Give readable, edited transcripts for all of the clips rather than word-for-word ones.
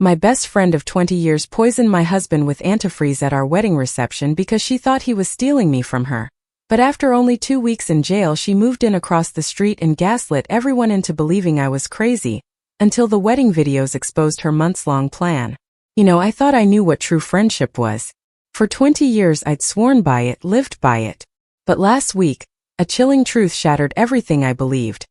My best friend of 20 years poisoned my husband with antifreeze at our wedding reception because she thought he was stealing me from her. But after only 2 weeks in jail, she moved in across the street and gaslit everyone into believing I was crazy, until the wedding videos exposed her months-long plan. I thought I knew what true friendship was. For 20 years I'd sworn by it, lived by it. But last week, a chilling truth shattered everything I believed.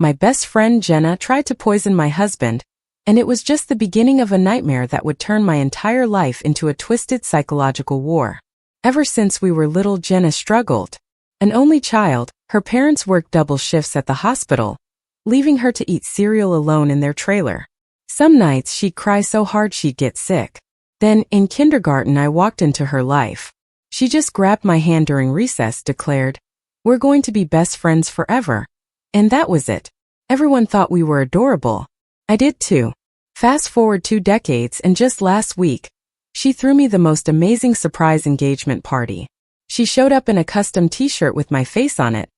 My best friend Jenna tried to poison my husband, and it was just the beginning of a nightmare that would turn my entire life into a twisted psychological war. Ever since we were little, Jenna struggled. An only child, her parents worked double shifts at the hospital, leaving her to eat cereal alone in their trailer. Some nights she'd cry so hard she'd get sick. Then, in kindergarten, I walked into her life. She just grabbed my hand during recess, declared, "We're going to be best friends forever." And that was it. Everyone thought we were adorable. I did too. Fast forward 2 decades, and just last week, she threw me the most amazing surprise engagement party. She showed up in a custom t-shirt with my face on it.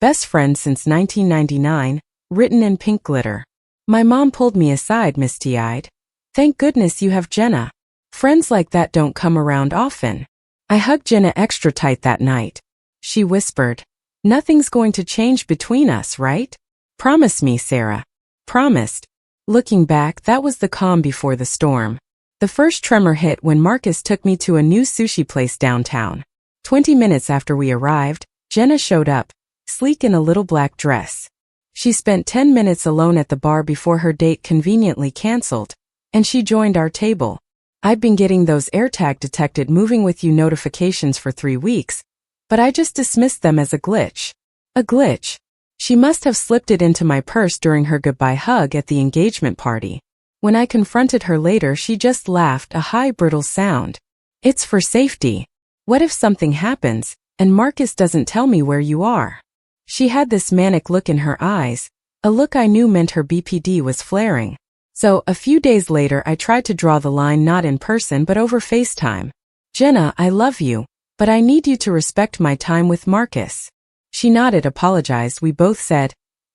Best friend since 1999, written in pink glitter. My mom pulled me aside, misty-eyed. "Thank goodness you have Jenna. Friends like that don't come around often." I hugged Jenna extra tight that night. She whispered, "Nothing's going to change between us, right? Promise me, Sarah." Promised. Looking back, that was the calm before the storm. The first tremor hit when Marcus took me to a new sushi place downtown. 20 minutes after we arrived, Jenna showed up, sleek in a little black dress. She spent 10 minutes alone at the bar before her date conveniently canceled, and she joined our table. I'd been getting those AirTag detected moving with you notifications for 3 weeks, but I just dismissed them as a glitch. A glitch. She must have slipped it into my purse during her goodbye hug at the engagement party. When I confronted her later, she just laughed, a high, brittle sound. "It's for safety. What if something happens, and Marcus doesn't tell me where you are?" She had this manic look in her eyes, a look I knew meant her BPD was flaring. So, a few days later, I tried to draw the line not in person but over FaceTime. "Jenna, I love you, but I need you to respect my time with Marcus." She nodded, apologized. We both said,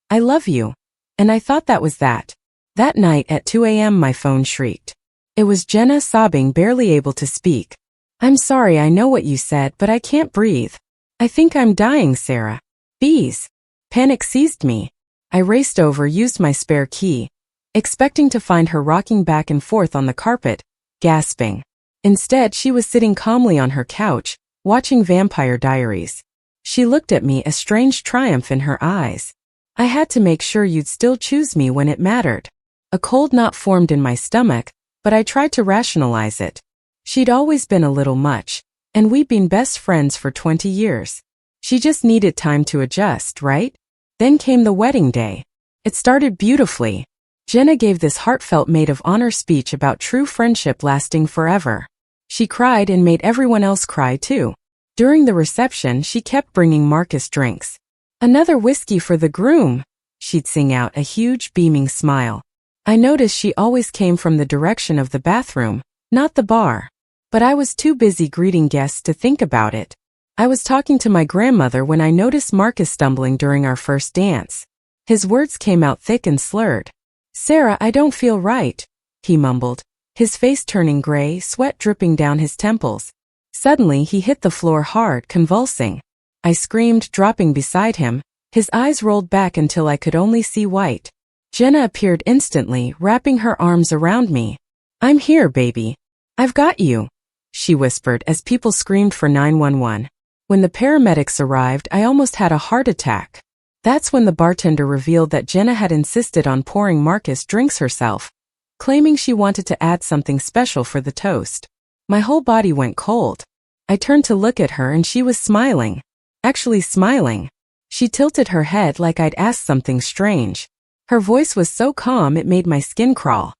"I love you." And I thought that was that. That night at 2 a.m. my phone shrieked. It was Jenna, sobbing, barely able to speak. "I'm sorry, I know what you said, but I can't breathe. I think I'm dying, Sarah." Bees. Panic seized me. I raced over, used my spare key, expecting to find her rocking back and forth on the carpet, gasping. Instead, she was sitting calmly on her couch, watching Vampire Diaries. She looked at me, a strange triumph in her eyes. "I had to make sure you'd still choose me when it mattered." A cold knot formed in my stomach, but I tried to rationalize it. She'd always been a little much, and we'd been best friends for 20 years. She just needed time to adjust, right? Then came the wedding day. It started beautifully. Jenna gave this heartfelt maid of honor speech about true friendship lasting forever. She cried and made everyone else cry too. During the reception, she kept bringing Marcus drinks. "Another whiskey for the groom," she'd sing out, a huge, beaming smile. I noticed she always came from the direction of the bathroom, not the bar. But I was too busy greeting guests to think about it. I was talking to my grandmother when I noticed Marcus stumbling during our first dance. His words came out thick and slurred. "Sarah, I don't feel right," he mumbled, his face turning gray, sweat dripping down his temples. Suddenly, he hit the floor hard, convulsing. I screamed, dropping beside him. His eyes rolled back until I could only see white. Jenna appeared instantly, wrapping her arms around me. "I'm here, baby. I've got you," she whispered as people screamed for 911. When the paramedics arrived, I almost had a heart attack. That's when the bartender revealed that Jenna had insisted on pouring Marcus drinks herself, claiming she wanted to add something special for the toast. My whole body went cold. I turned to look at her and she was smiling. Actually smiling. She tilted her head like I'd asked something strange. Her voice was so calm it made my skin crawl.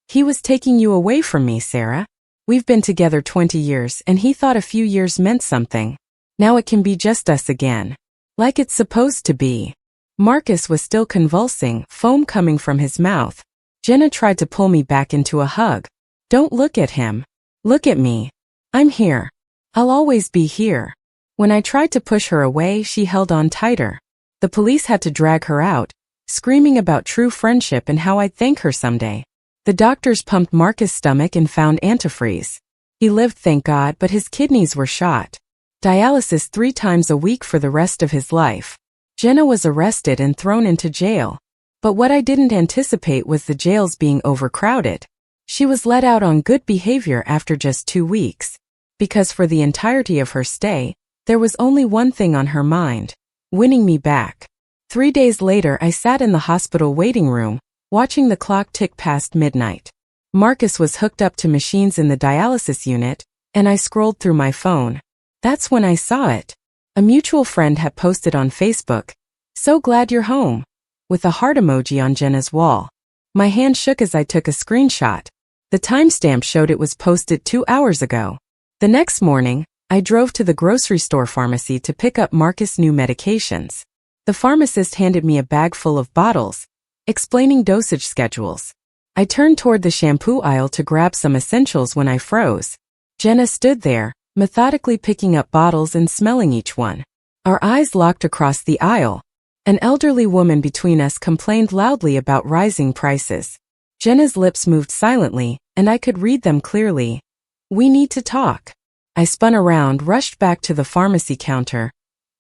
"He was taking you away from me, Sarah. We've been together 20 years and he thought a few years meant something. Now it can be just us again. Like it's supposed to be." Marcus was still convulsing, foam coming from his mouth. Jenna tried to pull me back into a hug. "Don't look at him. Look at me. I'm here. I'll always be here." When I tried to push her away, she held on tighter. The police had to drag her out, screaming about true friendship and how I'd thank her someday. The doctors pumped Marcus' stomach and found antifreeze. He lived, thank God, but his kidneys were shot. Dialysis 3 times a week for the rest of his life. Jenna was arrested and thrown into jail. But what I didn't anticipate was the jails being overcrowded. She was let out on good behavior after just 2 weeks. Because for the entirety of her stay, there was only one thing on her mind: winning me back. 3 days later, I sat in the hospital waiting room, watching the clock tick past midnight. Marcus was hooked up to machines in the dialysis unit, and I scrolled through my phone. That's when I saw it. A mutual friend had posted on Facebook, "So glad you're home," with a heart emoji on Jenna's wall. My hand shook as I took a screenshot. The timestamp showed it was posted 2 hours ago. The next morning, I drove to the grocery store pharmacy to pick up Marcus' new medications. The pharmacist handed me a bag full of bottles, explaining dosage schedules. I turned toward the shampoo aisle to grab some essentials when I froze. Jenna stood there, methodically picking up bottles and smelling each one. Our eyes locked across the aisle. An elderly woman between us complained loudly about rising prices. Jenna's lips moved silently, and I could read them clearly. "We need to talk." I spun around, rushed back to the pharmacy counter,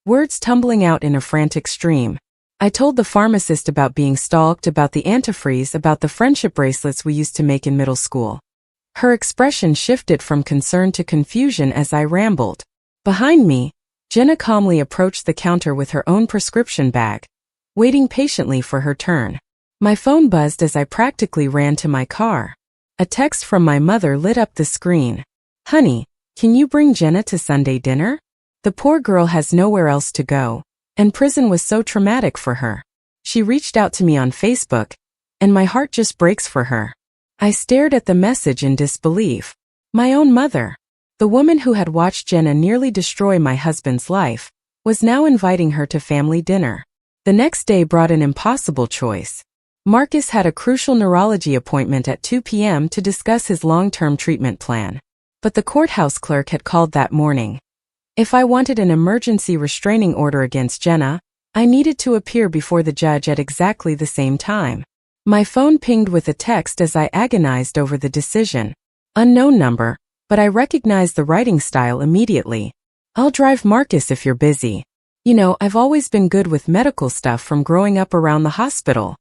words tumbling out in a frantic stream. I told the pharmacist about being stalked, about the antifreeze, about the friendship bracelets we used to make in middle school. Her expression shifted from concern to confusion as I rambled. Behind me, Jenna calmly approached the counter with her own prescription bag, waiting patiently for her turn. My phone buzzed as I practically ran to my car. A text from my mother lit up the screen. "Honey, can you bring Jenna to Sunday dinner? The poor girl has nowhere else to go, and prison was so traumatic for her." She reached out to me on Facebook, and my heart just breaks for her. I stared at the message in disbelief. My own mother, the woman who had watched Jenna nearly destroy my husband's life, was now inviting her to family dinner. The next day brought an impossible choice. Marcus had a crucial neurology appointment at 2 p.m. to discuss his long-term treatment plan. But the courthouse clerk had called that morning. If I wanted an emergency restraining order against Jenna, I needed to appear before the judge at exactly the same time. My phone pinged with a text as I agonized over the decision. Unknown number, but I recognized the writing style immediately. "I'll drive Marcus if you're busy. You know, I've always been good with medical stuff from growing up around the hospital."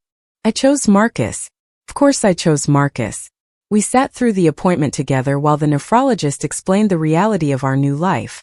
I chose Marcus. Of course I chose Marcus. We sat through the appointment together while the nephrologist explained the reality of our new life.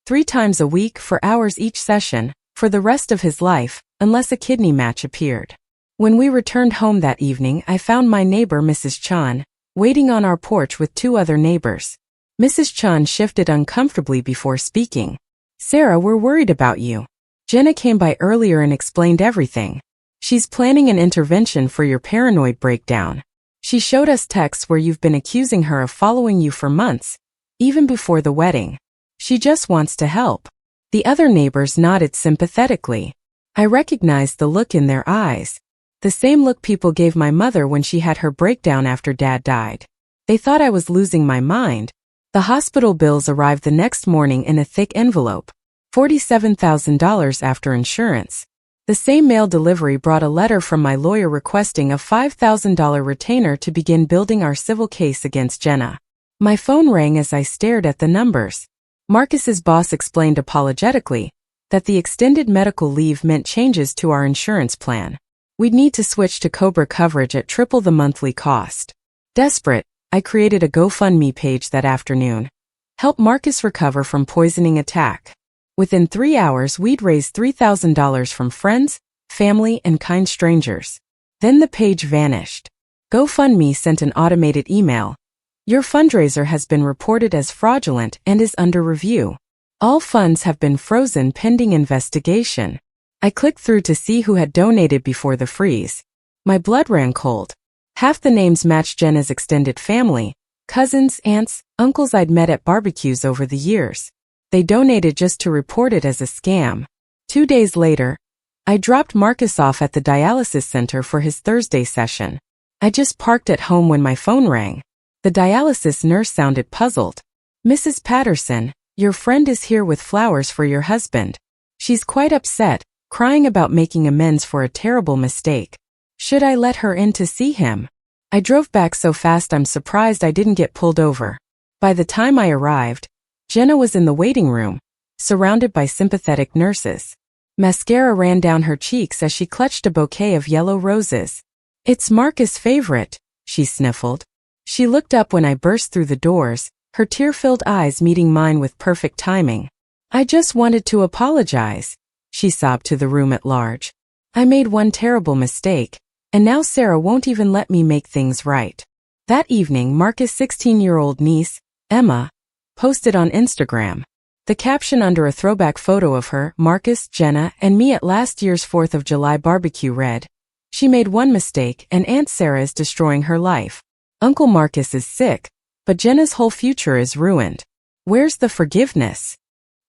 3 times a week for hours each session, for the rest of his life, unless a kidney match appeared. When we returned home that evening, I found my neighbor, Mrs. Chan, waiting on our porch with 2 other neighbors. Mrs. Chan shifted uncomfortably before speaking. "Sarah, we're worried about you. Jenna came by earlier and explained everything. She's planning an intervention for your paranoid breakdown. She showed us texts where you've been accusing her of following you for months, even before the wedding. She just wants to help." The other neighbors nodded sympathetically. I recognized the look in their eyes. The same look people gave my mother when she had her breakdown after Dad died. They thought I was losing my mind. The hospital bills arrived the next morning in a thick envelope. $47,000 after insurance. The same mail delivery brought a letter from my lawyer requesting a $5,000 retainer to begin building our civil case against Jenna. My phone rang as I stared at the numbers. Marcus's boss explained apologetically that the extended medical leave meant changes to our insurance plan. We'd need to switch to Cobra coverage at triple the monthly cost. Desperate, I created a GoFundMe page that afternoon. Help Marcus recover from poisoning attack. Within 3 hours, we'd raised $3,000 from friends, family, and kind strangers. Then the page vanished. GoFundMe sent an automated email. "Your fundraiser has been reported as fraudulent and is under review. All funds have been frozen pending investigation." I clicked through to see who had donated before the freeze. My blood ran cold. Half the names matched Jenna's extended family, cousins, aunts, uncles I'd met at barbecues over the years. They donated just to report it as a scam. 2 days later, I dropped Marcus off at the dialysis center for his Thursday session. I just parked at home when my phone rang. The dialysis nurse sounded puzzled. "Mrs. Patterson, your friend is here with flowers for your husband. She's quite upset, crying about making amends for a terrible mistake. Should I let her in to see him?" I drove back so fast I'm surprised I didn't get pulled over. By the time I arrived, Jenna was in the waiting room, surrounded by sympathetic nurses. Mascara ran down her cheeks as she clutched a bouquet of yellow roses. "It's Marcus' favorite," she sniffled. She looked up when I burst through the doors, her tear-filled eyes meeting mine with perfect timing. "I just wanted to apologize," she sobbed to the room at large. "I made one terrible mistake, and now Sarah won't even let me make things right." That evening, Marcus' 16-year-old niece, Emma, posted on Instagram. The caption under a throwback photo of her, Marcus, Jenna, and me at last year's 4th of July barbecue read, "She made one mistake and Aunt Sarah is destroying her life. Uncle Marcus is sick, but Jenna's whole future is ruined. Where's the forgiveness?"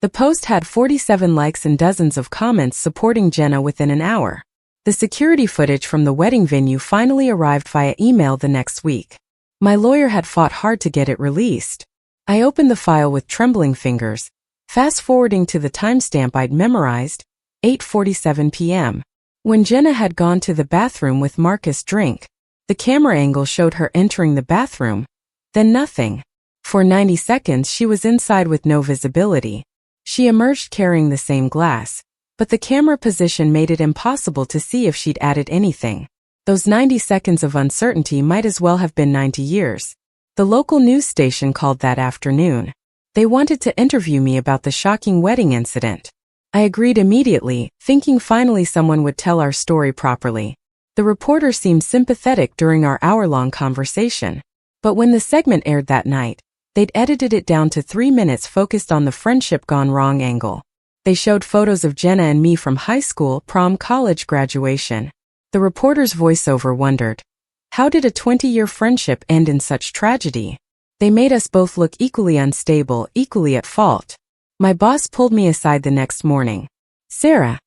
The post had 47 likes and dozens of comments supporting Jenna within an hour. The security footage from the wedding venue finally arrived via email the next week. My lawyer had fought hard to get it released. I opened the file with trembling fingers, fast-forwarding to the timestamp I'd memorized, 8:47 p.m. When Jenna had gone to the bathroom with Marcus' drink, the camera angle showed her entering the bathroom, then nothing. For 90 seconds she was inside with no visibility. She emerged carrying the same glass, but the camera position made it impossible to see if she'd added anything. Those 90 seconds of uncertainty might as well have been 90 years. The local news station called that afternoon. They wanted to interview me about the shocking wedding incident. I agreed immediately, thinking finally someone would tell our story properly. The reporter seemed sympathetic during our hour-long conversation. But when the segment aired that night, they'd edited it down to 3 minutes focused on the friendship gone wrong angle. They showed photos of Jenna and me from high school, prom, college graduation. The reporter's voiceover wondered, how did a 20-year friendship end in such tragedy? They made us both look equally unstable, equally at fault. My boss pulled me aside the next morning. "Sarah,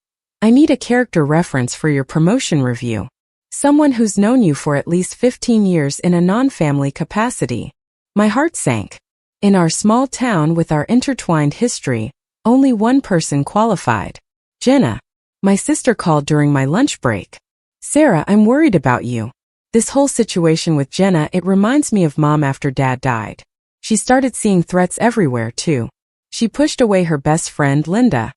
I need a character reference for your promotion review. Someone who's known you for at least 15 years in a non-family capacity." My heart sank. In our small town with our intertwined history, only one person qualified. Jenna. My sister called during my lunch break. "Sarah, I'm worried about you." This whole situation with Jenna, it reminds me of Mom after Dad died. She started seeing threats everywhere, too. She pushed away her best friend, Linda,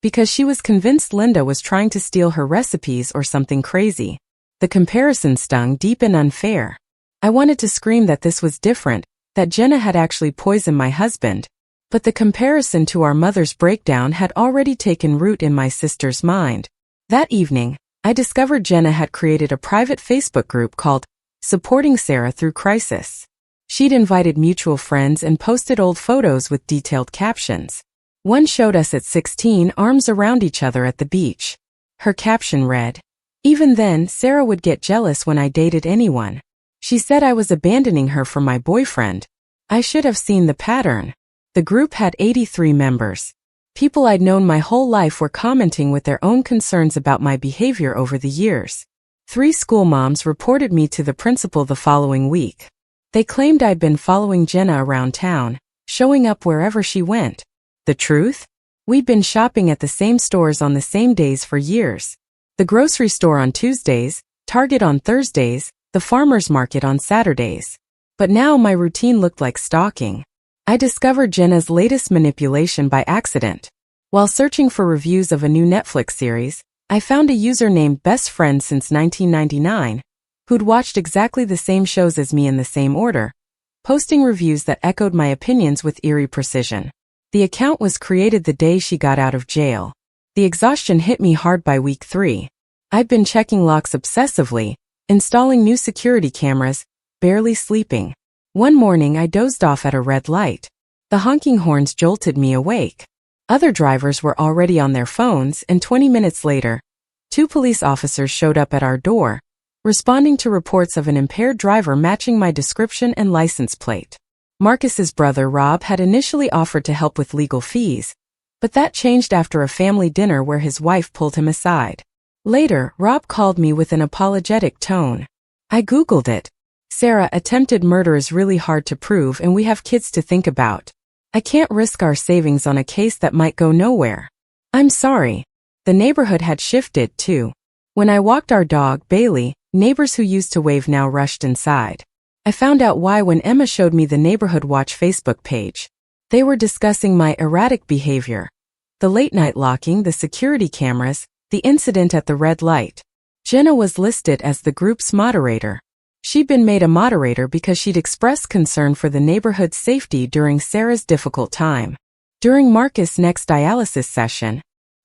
because she was convinced Linda was trying to steal her recipes or something crazy. The comparison stung deep and unfair. I wanted to scream that this was different, that Jenna had actually poisoned my husband. But the comparison to our mother's breakdown had already taken root in my sister's mind. That evening, I discovered Jenna had created a private Facebook group called Supporting Sarah Through Crisis. She'd invited mutual friends and posted old photos with detailed captions. One showed us at 16 arms around each other at the beach. Her caption read, "Even then, Sarah would get jealous when I dated anyone. She said I was abandoning her for my boyfriend. I should have seen the pattern." The group had 83 members. People I'd known my whole life were commenting with their own concerns about my behavior over the years. 3 school moms reported me to the principal the following week. They claimed I'd been following Jenna around town, showing up wherever she went. The truth? We'd been shopping at the same stores on the same days for years. The grocery store on Tuesdays, Target on Thursdays, the farmer's market on Saturdays. But now my routine looked like stalking. I discovered Jenna's latest manipulation by accident. While searching for reviews of a new Netflix series, I found a user named Best Friend since 1999, who'd watched exactly the same shows as me in the same order, posting reviews that echoed my opinions with eerie precision. The account was created the day she got out of jail. The exhaustion hit me hard by week 3. I'd been checking locks obsessively, installing new security cameras, barely sleeping. One morning I dozed off at a red light. The honking horns jolted me awake. Other drivers were already on their phones, and 20 minutes later, 2 police officers showed up at our door, responding to reports of an impaired driver matching my description and license plate. Marcus's brother Rob had initially offered to help with legal fees, but that changed after a family dinner where his wife pulled him aside. Later, Rob called me with an apologetic tone. I Googled it. "Sarah, attempted murder is really hard to prove and we have kids to think about. I can't risk our savings on a case that might go nowhere. I'm sorry." The neighborhood had shifted, too. When I walked our dog, Bailey, Neighbors who used to wave now rushed inside. I found out why when Emma showed me the Neighborhood Watch Facebook page. They were discussing my erratic behavior. The late-night locking, the security cameras, the incident at the red light. Jenna was listed as the group's moderator. She'd been made a moderator because she'd expressed concern for the neighborhood's safety during Sarah's difficult time. During Marcus' next dialysis session,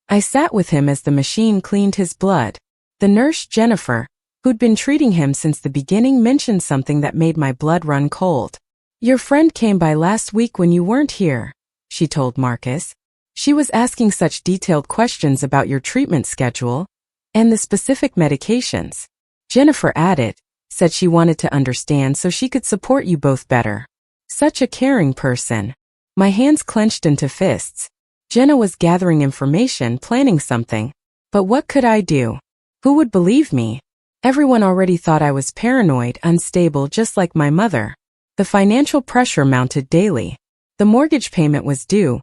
I sat with him as the machine cleaned his blood. The nurse, Jennifer, who'd been treating him since the beginning, mentioned something that made my blood run cold. "Your friend came by last week when you weren't here," she told Marcus. "She was asking such detailed questions about your treatment schedule and the specific medications." Jennifer added, said she wanted to understand so she could support you both better. Such a caring person. My hands clenched into fists. Jenna was gathering information, planning something. But what could I do? Who would believe me? Everyone already thought I was paranoid, unstable, just like my mother. The financial pressure mounted daily. The mortgage payment was due,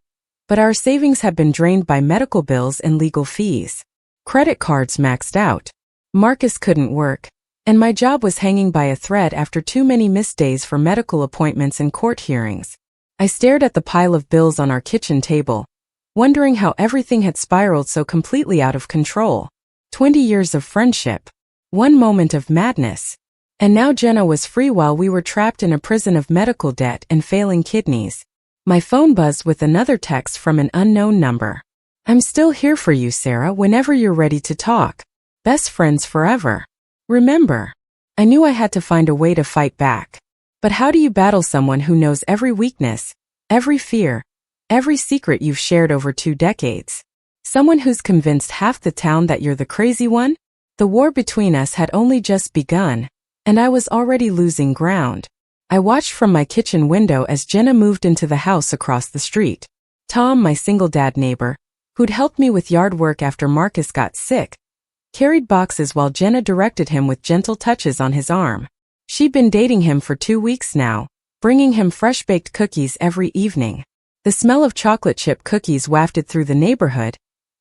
but our savings had been drained by medical bills and legal fees. Credit cards maxed out. Marcus couldn't work, and my job was hanging by a thread after too many missed days for medical appointments and court hearings. I stared at the pile of bills on our kitchen table, wondering how everything had spiraled so completely out of control. 20 years of friendship. One moment of madness. And now Jenna was free while we were trapped in a prison of medical debt and failing kidneys. My phone buzzed with another text from an unknown number. "I'm still here for you, Sarah, whenever you're ready to talk. Best friends forever. Remember." I knew I had to find a way to fight back. But how do you battle someone who knows every weakness, every fear, every secret you've shared over 2 decades? Someone who's convinced half the town that you're the crazy one? The war between us had only just begun, and I was already losing ground. I watched from my kitchen window as Jenna moved into the house across the street. Tom, my single-dad neighbor, who'd helped me with yard work after Marcus got sick, carried boxes while Jenna directed him with gentle touches on his arm. She'd been dating him for 2 weeks now, bringing him fresh-baked cookies every evening. The smell of chocolate chip cookies wafted through the neighborhood,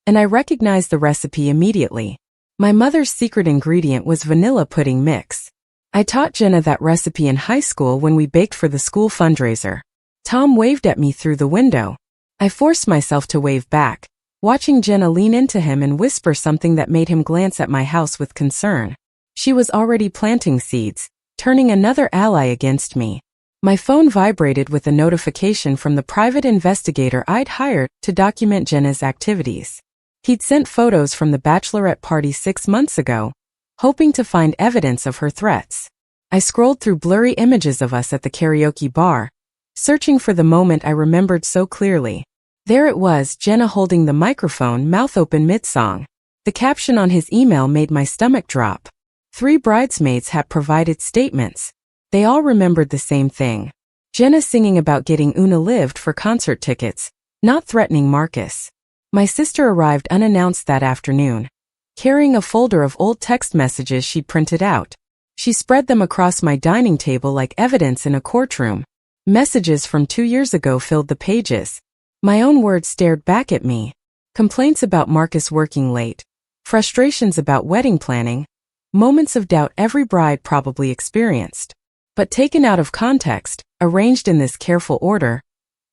and I recognized the recipe immediately. My mother's secret ingredient was vanilla pudding mix. I taught Jenna that recipe in high school when we baked for the school fundraiser. Tom waved at me through the window. I forced myself to wave back, watching Jenna lean into him and whisper something that made him glance at my house with concern. She was already planting seeds, turning another ally against me. My phone vibrated with a notification from the private investigator I'd hired to document Jenna's activities. He'd sent photos from the bachelorette party 6 months ago, hoping to find evidence of her threats. I scrolled through blurry images of us at the karaoke bar, searching for the moment I remembered so clearly. There it was, Jenna holding the microphone, mouth open mid-song. The caption on his email made my stomach drop. 3 bridesmaids had provided statements. They all remembered the same thing. Jenna singing about getting Una lived for concert tickets, not threatening Marcus. My sister arrived unannounced that afternoon, carrying a folder of old text messages she'd printed out. She spread them across my dining table like evidence in a courtroom. Messages from 2 years ago filled the pages. My own words stared back at me. Complaints about Marcus working late, frustrations about wedding planning, moments of doubt every bride probably experienced. But taken out of context, arranged in this careful order,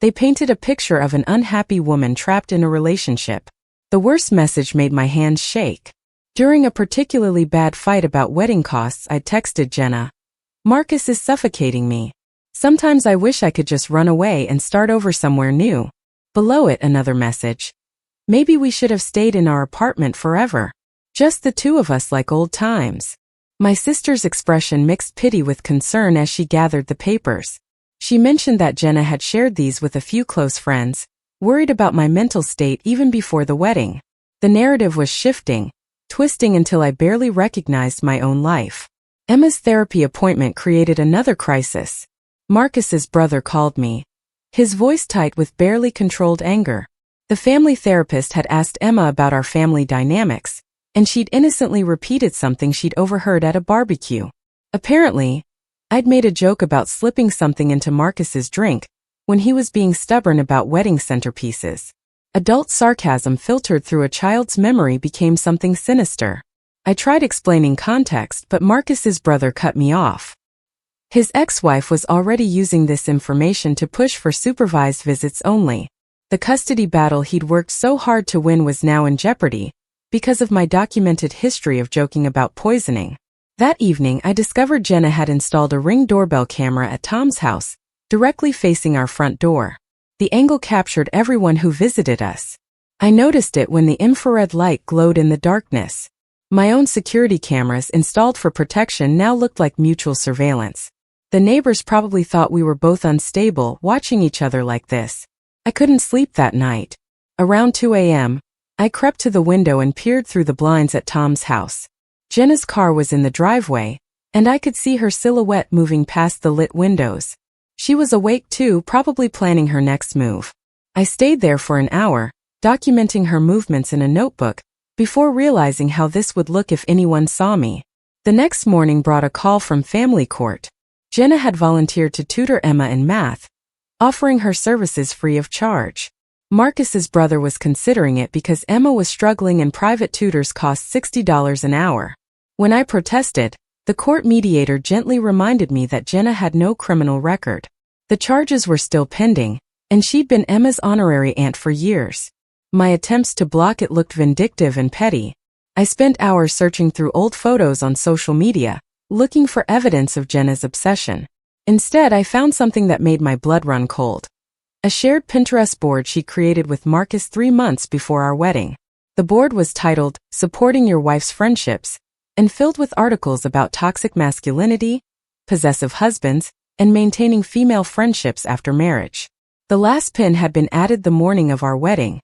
they painted a picture of an unhappy woman trapped in a relationship. The worst message made my hands shake. During a particularly bad fight about wedding costs, I texted Jenna, "Marcus is suffocating me. Sometimes I wish I could just run away and start over somewhere new." Below it, another message. "Maybe we should have stayed in our apartment forever. Just the 2 of us like old times." My sister's expression mixed pity with concern as she gathered the papers. She mentioned that Jenna had shared these with a few close friends, worried about my mental state even before the wedding. The narrative was shifting, twisting until I barely recognized my own life. Emma's therapy appointment created another crisis. Marcus's brother called me, his voice tight with barely controlled anger. The family therapist had asked Emma about our family dynamics, and she'd innocently repeated something she'd overheard at a barbecue. Apparently, I'd made a joke about slipping something into Marcus's drink when he was being stubborn about wedding centerpieces. Adult sarcasm filtered through a child's memory became something sinister. I tried explaining context, but Marcus's brother cut me off. His ex-wife was already using this information to push for supervised visits only. The custody battle he'd worked so hard to win was now in jeopardy, because of my documented history of joking about poisoning. That evening, I discovered Jenna had installed a Ring doorbell camera at Tom's house, directly facing our front door. The angle captured everyone who visited us. I noticed it when the infrared light glowed in the darkness. My own security cameras installed for protection now looked like mutual surveillance. The neighbors probably thought we were both unstable, watching each other like this. I couldn't sleep that night. Around 2 a.m., I crept to the window and peered through the blinds at Tom's house. Jenna's car was in the driveway, and I could see her silhouette moving past the lit windows. She was awake too, probably planning her next move. I stayed there for an hour, documenting her movements in a notebook, before realizing how this would look if anyone saw me. The next morning brought a call from family court. Jenna had volunteered to tutor Emma in math, offering her services free of charge. Marcus's brother was considering it because Emma was struggling and private tutors cost $60 an hour. When I protested, the court mediator gently reminded me that Jenna had no criminal record. The charges were still pending, and she'd been Emma's honorary aunt for years. My attempts to block it looked vindictive and petty. I spent hours searching through old photos on social media, looking for evidence of Jenna's obsession. Instead, I found something that made my blood run cold. A shared Pinterest board she created with Marcus 3 months before our wedding. The board was titled, "Supporting Your Wife's Friendships," and filled with articles about toxic masculinity, possessive husbands, and maintaining female friendships after marriage. The last pin had been added the morning of our wedding.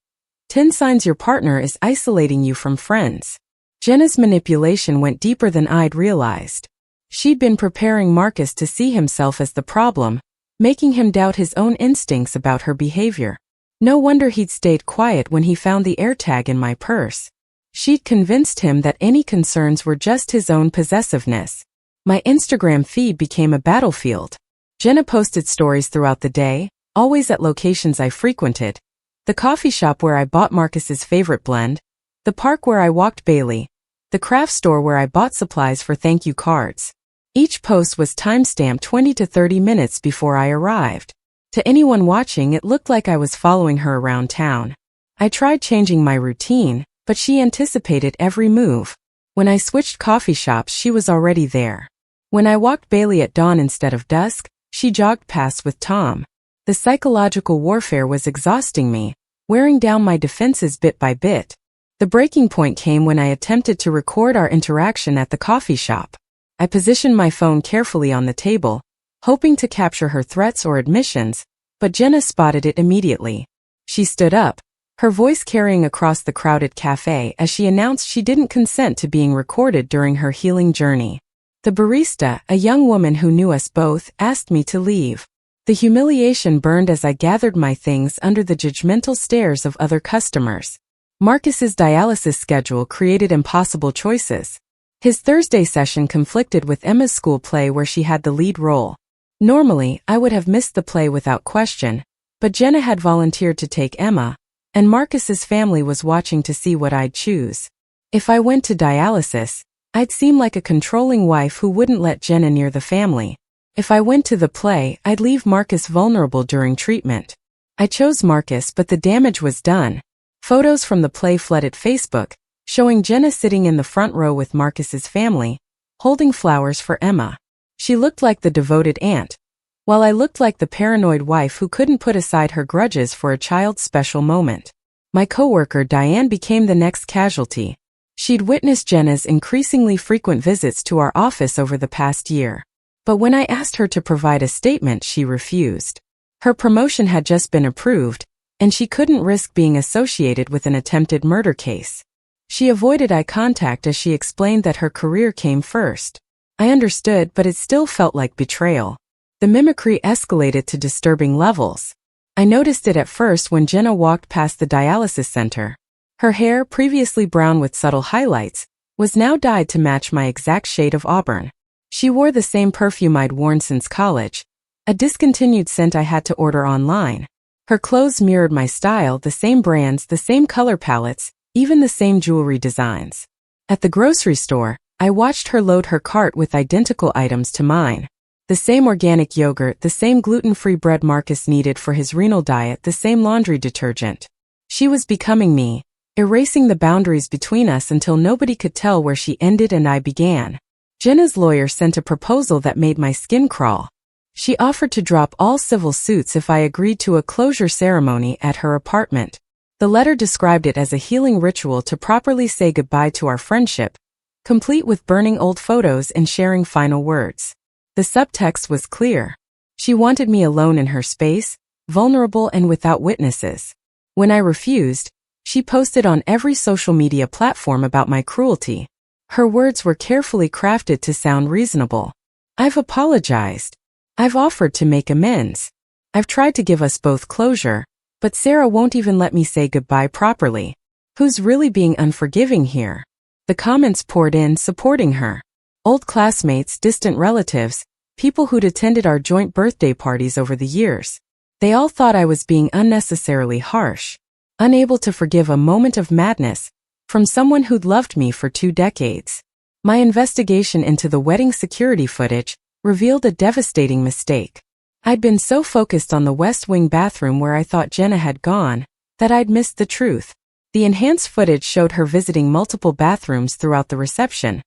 10 signs your partner is isolating you from friends. Jenna's manipulation went deeper than I'd realized. She'd been preparing Marcus to see himself as the problem, making him doubt his own instincts about her behavior. No wonder he'd stayed quiet when he found the AirTag in my purse. She'd convinced him that any concerns were just his own possessiveness. My Instagram feed became a battlefield. Jenna posted stories throughout the day, always at locations I frequented. The coffee shop where I bought Marcus's favorite blend, the park where I walked Bailey, the craft store where I bought supplies for thank you cards. Each post was timestamped 20 to 30 minutes before I arrived. To anyone watching, it looked like I was following her around town. I tried changing my routine, but she anticipated every move. When I switched coffee shops, she was already there. When I walked Bailey at dawn instead of dusk, she jogged past with Tom. The psychological warfare was exhausting me, wearing down my defenses bit by bit. The breaking point came when I attempted to record our interaction at the coffee shop. I positioned my phone carefully on the table, hoping to capture her threats or admissions, but Jenna spotted it immediately. She stood up, her voice carrying across the crowded cafe as she announced she didn't consent to being recorded during her healing journey. The barista, a young woman who knew us both, asked me to leave. The humiliation burned as I gathered my things under the judgmental stares of other customers. Marcus's dialysis schedule created impossible choices. His Thursday session conflicted with Emma's school play where she had the lead role. Normally, I would have missed the play without question, but Jenna had volunteered to take Emma, and Marcus's family was watching to see what I'd choose. If I went to dialysis, I'd seem like a controlling wife who wouldn't let Jenna near the family. If I went to the play, I'd leave Marcus vulnerable during treatment. I chose Marcus, but the damage was done. Photos from the play flooded Facebook, showing Jenna sitting in the front row with Marcus's family, holding flowers for Emma. She looked like the devoted aunt, while I looked like the paranoid wife who couldn't put aside her grudges for a child's special moment. My coworker Diane became the next casualty. She'd witnessed Jenna's increasingly frequent visits to our office over the past year. But when I asked her to provide a statement, she refused. Her promotion had just been approved, and she couldn't risk being associated with an attempted murder case. She avoided eye contact as she explained that her career came first. I understood, but it still felt like betrayal. The mimicry escalated to disturbing levels. I noticed it at first when Jenna walked past the dialysis center. Her hair, previously brown with subtle highlights, was now dyed to match my exact shade of auburn. She wore the same perfume I'd worn since college, a discontinued scent I had to order online. Her clothes mirrored my style, the same brands, the same color palettes, even the same jewelry designs. At the grocery store, I watched her load her cart with identical items to mine. The same organic yogurt, the same gluten-free bread Marcus needed for his renal diet, the same laundry detergent. She was becoming me, erasing the boundaries between us until nobody could tell where she ended and I began. Jenna's lawyer sent a proposal that made my skin crawl. She offered to drop all civil suits if I agreed to a closure ceremony at her apartment. The letter described it as a healing ritual to properly say goodbye to our friendship, complete with burning old photos and sharing final words. The subtext was clear. She wanted me alone in her space, vulnerable and without witnesses. When I refused, she posted on every social media platform about my cruelty. Her words were carefully crafted to sound reasonable. I've apologized. I've offered to make amends. I've tried to give us both closure, but Sarah won't even let me say goodbye properly. Who's really being unforgiving here? The comments poured in supporting her. Old classmates, distant relatives, people who'd attended our joint birthday parties over the years. They all thought I was being unnecessarily harsh, unable to forgive a moment of madness from someone who'd loved me for 2 decades. My investigation into the wedding security footage revealed a devastating mistake. I'd been so focused on the West Wing bathroom where I thought Jenna had gone that I'd missed the truth. The enhanced footage showed her visiting multiple bathrooms throughout the reception,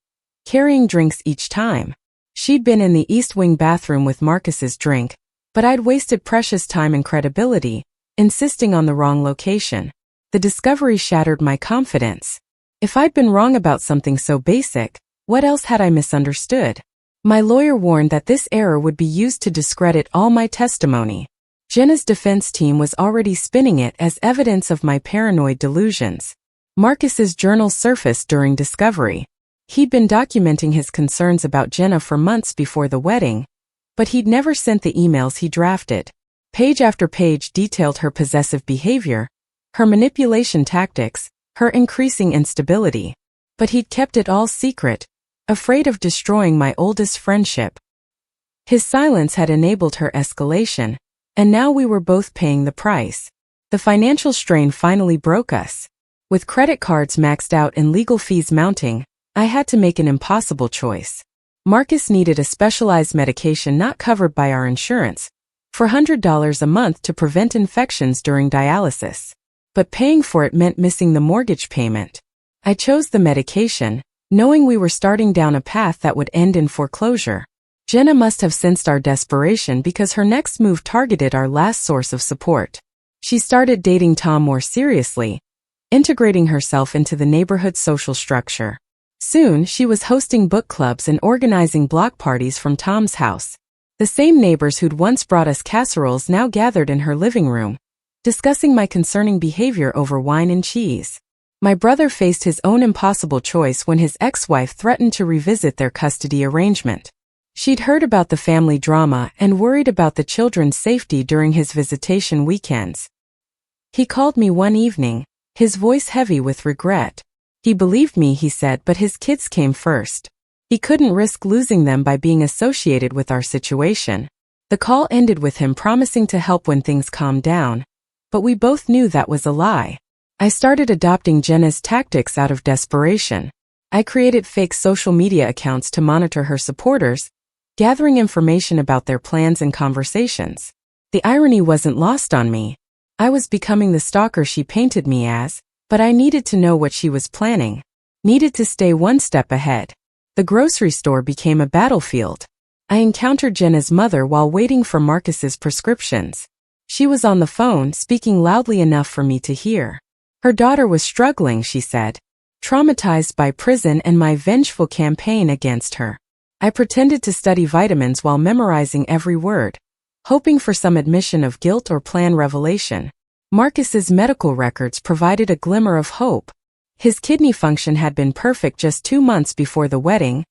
carrying drinks each time. She'd been in the East Wing bathroom with Marcus's drink, but I'd wasted precious time and credibility, insisting on the wrong location. The discovery shattered my confidence. If I'd been wrong about something so basic, what else had I misunderstood? My lawyer warned that this error would be used to discredit all my testimony. Jenna's defense team was already spinning it as evidence of my paranoid delusions. Marcus's journal surfaced during discovery. He'd been documenting his concerns about Jenna for months before the wedding, but he'd never sent the emails he drafted. Page after page detailed her possessive behavior, her manipulation tactics, her increasing instability. But he'd kept it all secret, afraid of destroying my oldest friendship. His silence had enabled her escalation, and now we were both paying the price. The financial strain finally broke us. With credit cards maxed out and legal fees mounting, I had to make an impossible choice. Marcus needed a specialized medication not covered by our insurance, for $100 a month to prevent infections during dialysis. But paying for it meant missing the mortgage payment. I chose the medication, knowing we were starting down a path that would end in foreclosure. Jenna must have sensed our desperation because her next move targeted our last source of support. She started dating Tom more seriously, integrating herself into the neighborhood social structure. Soon, she was hosting book clubs and organizing block parties from Tom's house. The same neighbors who'd once brought us casseroles now gathered in her living room, discussing my concerning behavior over wine and cheese. My brother faced his own impossible choice when his ex-wife threatened to revisit their custody arrangement. She'd heard about the family drama and worried about the children's safety during his visitation weekends. He called me one evening, his voice heavy with regret. He believed me, he said, but his kids came first. He couldn't risk losing them by being associated with our situation. The call ended with him promising to help when things calmed down, but we both knew that was a lie. I started adopting Jenna's tactics out of desperation. I created fake social media accounts to monitor her supporters, gathering information about their plans and conversations. The irony wasn't lost on me. I was becoming the stalker she painted me as, but I needed to know what she was planning. Needed to stay one step ahead. The grocery store became a battlefield. I encountered Jenna's mother while waiting for Marcus's prescriptions. She was on the phone, speaking loudly enough for me to hear. Her daughter was struggling, she said, traumatized by prison and my vengeful campaign against her. I pretended to study vitamins while memorizing every word, hoping for some admission of guilt or plan revelation. Marcus's medical records provided a glimmer of hope. His kidney function had been perfect just 2 months before the wedding,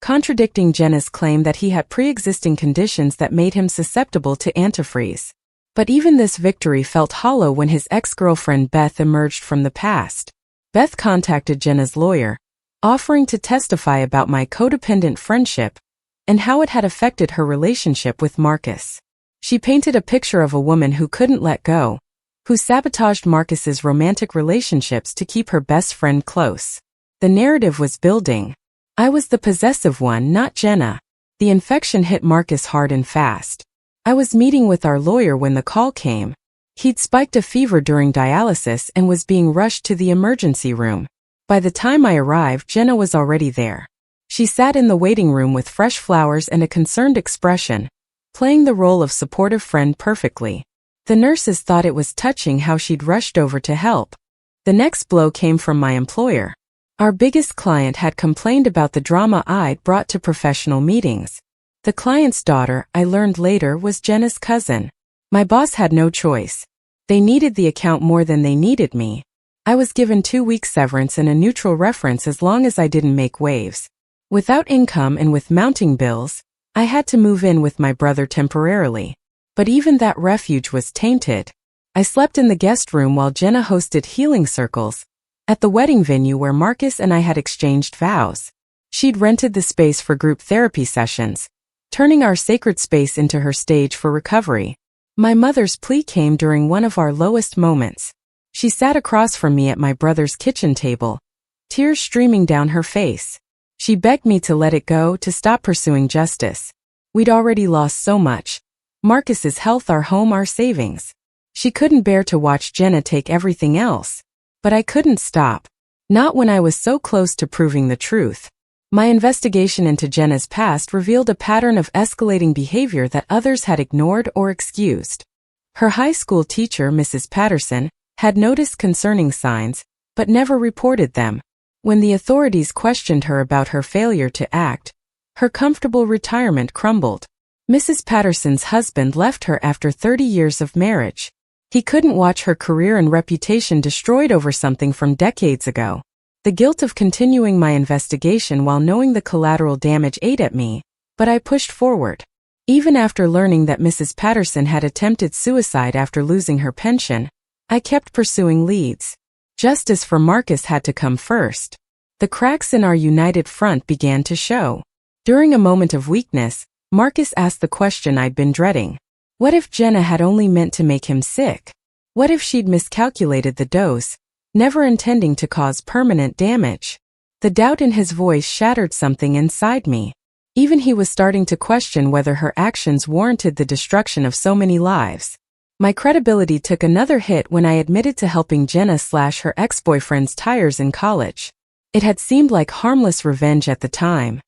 contradicting Jenna's claim that he had pre-existing conditions that made him susceptible to antifreeze. But even this victory felt hollow when his ex-girlfriend Beth emerged from the past. Beth contacted Jenna's lawyer, offering to testify about my codependent friendship and how it had affected her relationship with Marcus. She painted a picture of a woman who couldn't let go, who sabotaged Marcus's romantic relationships to keep her best friend close. The narrative was building. I was the possessive one, not Jenna. The infection hit Marcus hard and fast. I was meeting with our lawyer when the call came. He'd spiked a fever during dialysis and was being rushed to the emergency room. By the time I arrived, Jenna was already there. She sat in the waiting room with fresh flowers and a concerned expression, playing the role of supportive friend perfectly. The nurses thought it was touching how she'd rushed over to help. The next blow came from my employer. Our biggest client had complained about the drama I'd brought to professional meetings. The client's daughter, I learned later, was Jenna's cousin. My boss had no choice. They needed the account more than they needed me. I was given 2 weeks severance and a neutral reference as long as I didn't make waves. Without income and with mounting bills, I had to move in with my brother temporarily. But even that refuge was tainted. I slept in the guest room while Jenna hosted healing circles at the wedding venue where Marcus and I had exchanged vows. She'd rented the space for group therapy sessions, turning our sacred space into her stage for recovery. My mother's plea came during one of our lowest moments. She sat across from me at my brother's kitchen table, tears streaming down her face. She begged me to let it go, to stop pursuing justice. We'd already lost so much. Marcus's health, our home, our savings. She couldn't bear to watch Jenna take everything else. But I couldn't stop. Not when I was so close to proving the truth. My investigation into Jenna's past revealed a pattern of escalating behavior that others had ignored or excused. Her high school teacher, Mrs. Patterson, had noticed concerning signs, but never reported them. When the authorities questioned her about her failure to act, her comfortable retirement crumbled. Mrs. Patterson's husband left her after 30 years of marriage. He couldn't watch her career and reputation destroyed over something from decades ago. The guilt of continuing my investigation while knowing the collateral damage ate at me, but I pushed forward. Even after learning that Mrs. Patterson had attempted suicide after losing her pension, I kept pursuing leads. Justice for Marcus had to come first. The cracks in our united front began to show. During a moment of weakness, Marcus asked the question I'd been dreading. What if Jenna had only meant to make him sick? What if she'd miscalculated the dose, never intending to cause permanent damage? The doubt in his voice shattered something inside me. Even he was starting to question whether her actions warranted the destruction of so many lives. My credibility took another hit when I admitted to helping Jenna slash her ex-boyfriend's tires in college. It had seemed like harmless revenge at the time.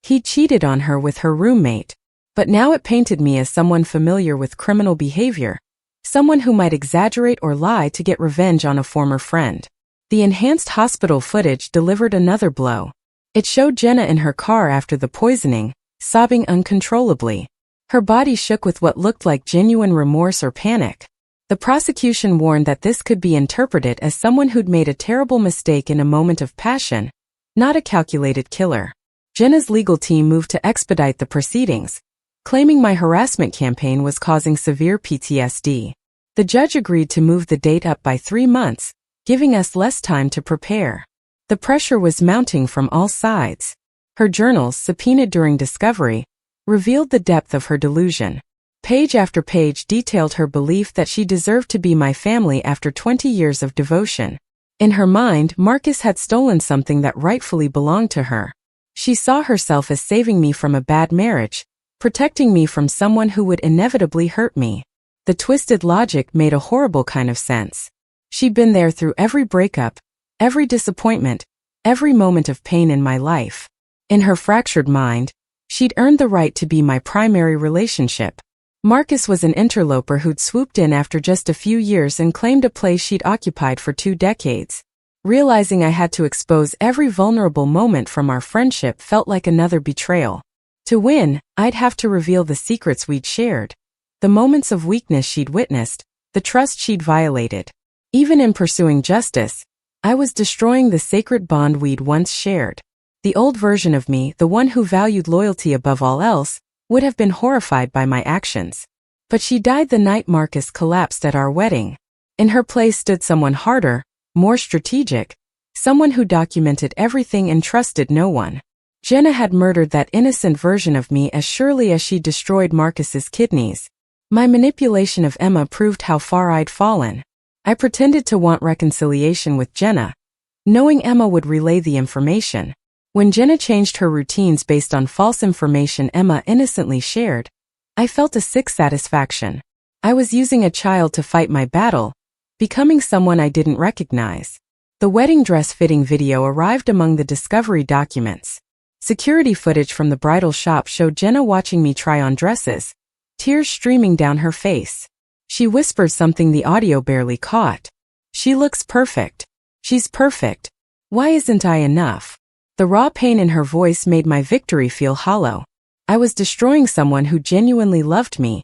He cheated on her with her roommate. But now it painted me as someone familiar with criminal behavior, someone who might exaggerate or lie to get revenge on a former friend. The enhanced hospital footage delivered another blow. It showed Jenna in her car after the poisoning, sobbing uncontrollably. Her body shook with what looked like genuine remorse or panic. The prosecution warned that this could be interpreted as someone who'd made a terrible mistake in a moment of passion, not a calculated killer. Jenna's legal team moved to expedite the proceedings, claiming my harassment campaign was causing severe PTSD. The judge agreed to move the date up by 3 months, giving us less time to prepare. The pressure was mounting from all sides. Her journals, subpoenaed during discovery, revealed the depth of her delusion. Page after page detailed her belief that she deserved to be my family after 20 years of devotion. In her mind, Marcus had stolen something that rightfully belonged to her. She saw herself as saving me from a bad marriage, protecting me from someone who would inevitably hurt me. The twisted logic made a horrible kind of sense. She'd been there through every breakup, every disappointment, every moment of pain in my life. In her fractured mind, she'd earned the right to be my primary relationship. Marcus was an interloper who'd swooped in after just a few years and claimed a place she'd occupied for 2 decades. Realizing I had to expose every vulnerable moment from our friendship felt like another betrayal. To win, I'd have to reveal the secrets we'd shared, the moments of weakness she'd witnessed, the trust she'd violated. Even in pursuing justice, I was destroying the sacred bond we'd once shared. The old version of me, the one who valued loyalty above all else, would have been horrified by my actions. But she died the night Marcus collapsed at our wedding. In her place stood someone harder, more strategic, someone who documented everything and trusted no one. Jenna had murdered that innocent version of me as surely as she destroyed Marcus's kidneys. My manipulation of Emma proved how far I'd fallen. I pretended to want reconciliation with Jenna, knowing Emma would relay the information. When Jenna changed her routines based on false information Emma innocently shared, I felt a sick satisfaction. I was using a child to fight my battle, becoming someone I didn't recognize. The wedding dress fitting video arrived among the discovery documents. Security footage from the bridal shop showed Jenna watching me try on dresses, tears streaming down her face. She whispered something the audio barely caught. "She looks perfect. She's perfect. Why isn't I enough?" The raw pain in her voice made my victory feel hollow. I was destroying someone who genuinely loved me,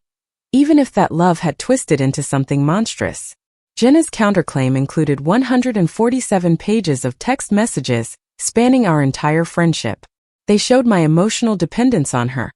even if that love had twisted into something monstrous. Jenna's counterclaim included 147 pages of text messages spanning our entire friendship. They showed my emotional dependence on her,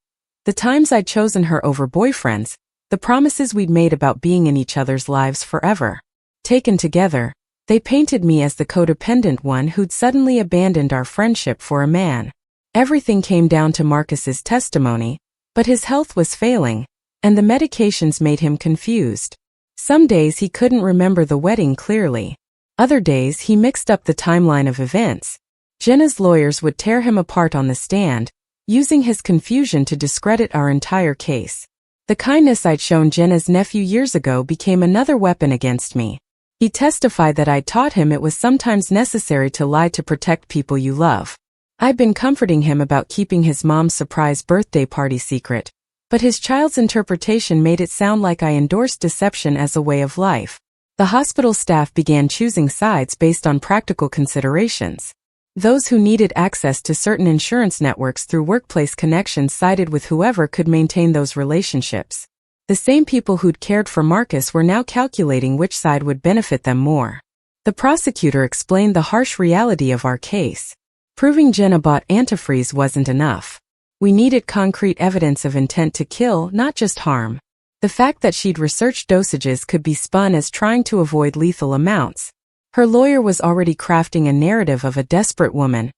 the times I'd chosen her over boyfriends, the promises we'd made about being in each other's lives forever. Taken together, they painted me as the codependent one who'd suddenly abandoned our friendship for a man. Everything came down to Marcus's testimony, but his health was failing, and the medications made him confused. Some days he couldn't remember the wedding clearly. Other days he mixed up the timeline of events. Jenna's lawyers would tear him apart on the stand, using his confusion to discredit our entire case. The kindness I'd shown Jenna's nephew years ago became another weapon against me. He testified that I'd taught him it was sometimes necessary to lie to protect people you love. I'd been comforting him about keeping his mom's surprise birthday party secret, but his child's interpretation made it sound like I endorsed deception as a way of life. The hospital staff began choosing sides based on practical considerations. Those who needed access to certain insurance networks through workplace connections sided with whoever could maintain those relationships. The same people who'd cared for Marcus were now calculating which side would benefit them more. The prosecutor explained the harsh reality of our case. Proving Jenna bought antifreeze wasn't enough. We needed concrete evidence of intent to kill, not just harm. The fact that she'd researched dosages could be spun as trying to avoid lethal amounts. Her lawyer was already crafting a narrative of a desperate woman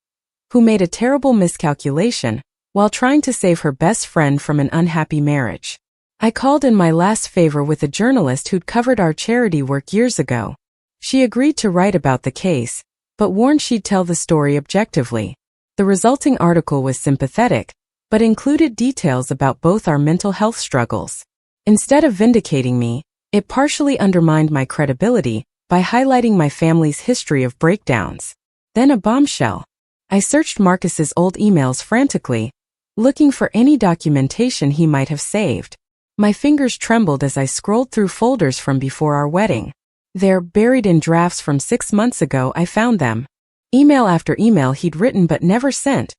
who made a terrible miscalculation while trying to save her best friend from an unhappy marriage. I called in my last favor with a journalist who'd covered our charity work years ago. She agreed to write about the case, but warned she'd tell the story objectively. The resulting article was sympathetic, but included details about both our mental health struggles. Instead of vindicating me, it partially undermined my credibility by highlighting my family's history of breakdowns. Then a bombshell. I searched Marcus's old emails frantically, looking for any documentation he might have saved. My fingers trembled as I scrolled through folders from before our wedding. There, buried in drafts from 6 months ago, I found them. Email after email he'd written but never sent,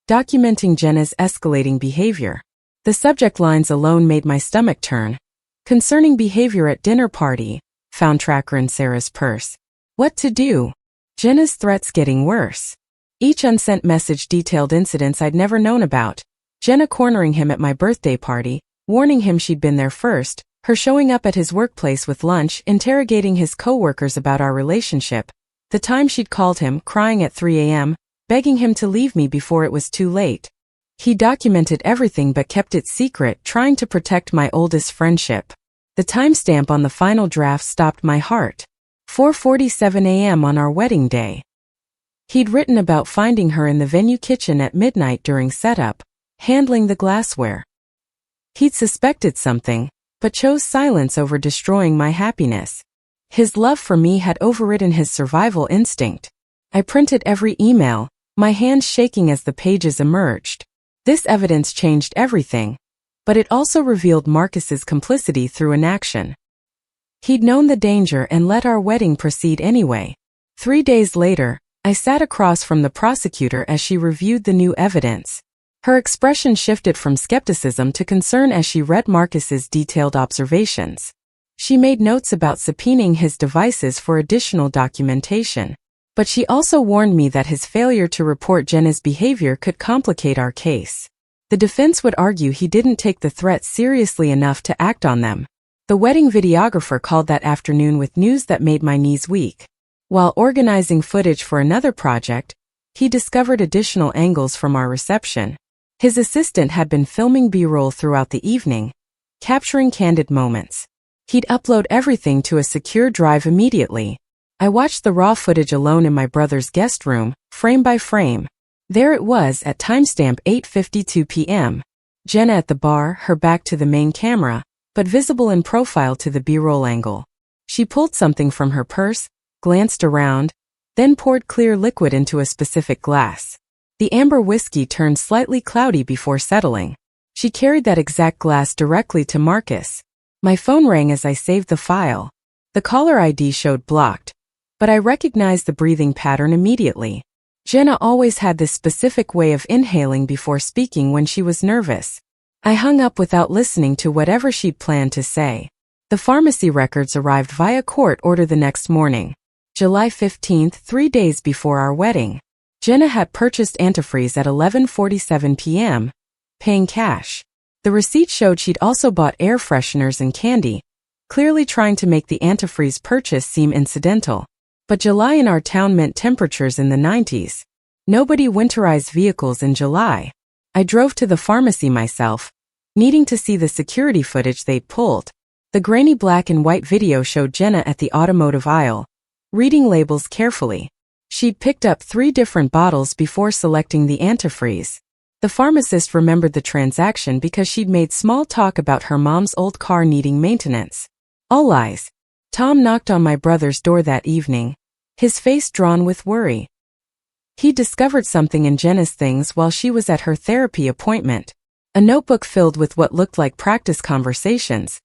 documenting Jenna's escalating behavior. The subject lines alone made my stomach turn. Concerning behavior at dinner party, found tracker in Sarah's purse. What to do? Jenna's threats getting worse. Each unsent message detailed incidents I'd never known about. Jenna cornering him at my birthday party, warning him she'd been there first, her showing up at his workplace with lunch, interrogating his co-workers about our relationship, the time she'd called him, crying at 3 a.m., begging him to leave me before it was too late. He documented everything but kept it secret, trying to protect my oldest friendship. The timestamp on the final draft stopped my heart. 4:47 a.m. on our wedding day. He'd written about finding her in the venue kitchen at midnight during setup, handling the glassware. He'd suspected something, but chose silence over destroying my happiness. His love for me had overridden his survival instinct. I printed every email, my hands shaking as the pages emerged. This evidence changed everything, but it also revealed Marcus's complicity through inaction. He'd known the danger and let our wedding proceed anyway. 3 days later, I sat across from the prosecutor as she reviewed the new evidence. Her expression shifted from skepticism to concern as she read Marcus's detailed observations. She made notes about subpoenaing his devices for additional documentation. But she also warned me that his failure to report Jenna's behavior could complicate our case. The defense would argue he didn't take the threats seriously enough to act on them. The wedding videographer called that afternoon with news that made my knees weak. While organizing footage for another project, he discovered additional angles from our reception. His assistant had been filming B-roll throughout the evening, capturing candid moments. He'd upload everything to a secure drive immediately. I watched the raw footage alone in my brother's guest room, frame by frame. There it was at timestamp 8:52 p.m. Jenna at the bar, her back to the main camera, but visible in profile to the B-roll angle. She pulled something from her purse, glanced around, then poured clear liquid into a specific glass. The amber whiskey turned slightly cloudy before settling. She carried that exact glass directly to Marcus. My phone rang as I saved the file. The caller ID showed blocked, but I recognized the breathing pattern immediately. Jenna always had this specific way of inhaling before speaking when she was nervous. I hung up without listening to whatever she'd planned to say. The pharmacy records arrived via court order the next morning, July 15th, 3 days before our wedding. Jenna had purchased antifreeze at 11:47 p.m., paying cash. The receipt showed she'd also bought air fresheners and candy, clearly trying to make the antifreeze purchase seem incidental. But July in our town meant temperatures in the 90s. Nobody winterized vehicles in July. I drove to the pharmacy myself, needing to see the security footage they'd pulled. The grainy black and white video showed Jenna at the automotive aisle, reading labels carefully. She'd picked up 3 different bottles before selecting the antifreeze. The pharmacist remembered the transaction because she'd made small talk about her mom's old car needing maintenance. All lies. Tom knocked on my brother's door that evening, his face drawn with worry. He discovered something in Jenna's things while she was at her therapy appointment. A notebook filled with what looked like practice conversations,